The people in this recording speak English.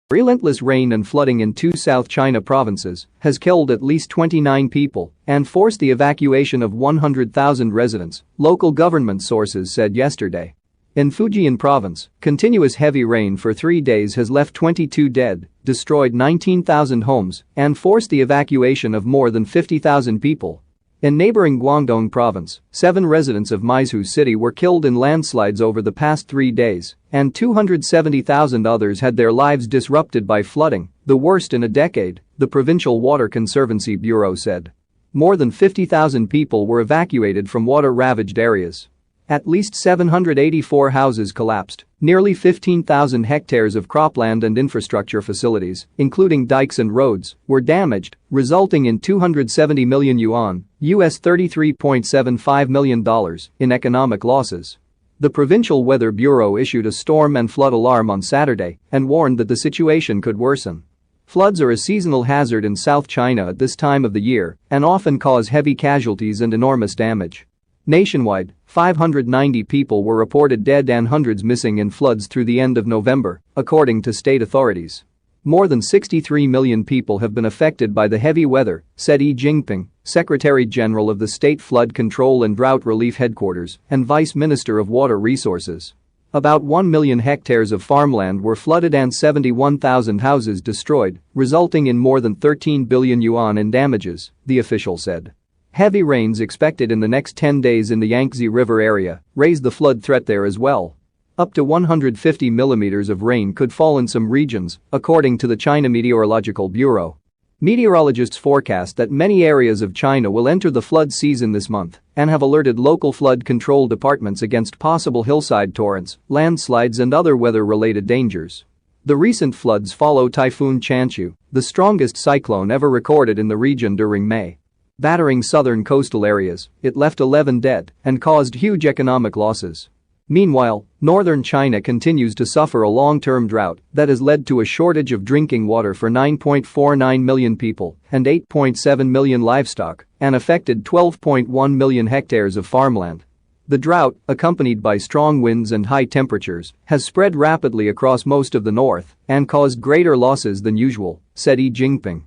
Relentless rain and flooding in two South China provinces has killed at least 29 people and forced the evacuation of 100,000 residents, local government sources said yesterday. In Fujian province, continuous heavy rain for 3 days has left 22 dead, destroyed 19,000 homes, and forced the evacuation of more than 50,000 people. In neighboring Guangdong province, 7 residents of Maizhou city were killed in landslides over the past 3 days, and 270,000 others had their lives disrupted by flooding, the worst in a decade, the Provincial Water Conservancy Bureau said. More than 50,000 people were evacuated from water-ravaged areas. At least 784 houses collapsed, nearly 15,000 hectares of cropland and infrastructure facilities, including dikes and roads, were damaged, resulting in 270 million yuan, US $33.75 million, in economic losses. The Provincial Weather Bureau issued a storm and flood alarm on Saturday and warned that the situation could worsen. Floods are a seasonal hazard in South China at this time of the year and often cause heavy casualties and enormous damage. Nationwide, 590 people were reported dead and hundreds missing in floods through the end of November, according to state authorities. More than 63 million people have been affected by the heavy weather, said Xi Jinping, Secretary-General of the State Flood Control and Drought Relief Headquarters and Vice Minister of Water Resources. About 1 million hectares of farmland were flooded and 71,000 houses destroyed, resulting in more than 13 billion yuan in damages, the official said. Heavy rains expected in the next 10 days in the Yangtze River area raise the flood threat there as well. Up to 150 millimeters of rain could fall in some regions, according to the China Meteorological Bureau. Meteorologists forecast that many areas of China will enter the flood season this month and have alerted local flood control departments against possible hillside torrents, landslides and other weather-related dangers. The recent floods follow Typhoon Chanchu, the strongest cyclone ever recorded in the region during May. Battering southern coastal areas, it left 11 dead and caused huge economic losses. Meanwhile, northern China continues to suffer a long-term drought that has led to a shortage of drinking water for 9.49 million people and 8.7 million livestock and affected 12.1 million hectares of farmland. The drought, accompanied by strong winds and high temperatures, has spread rapidly across most of the north and caused greater losses than usual, said Xi Jinping.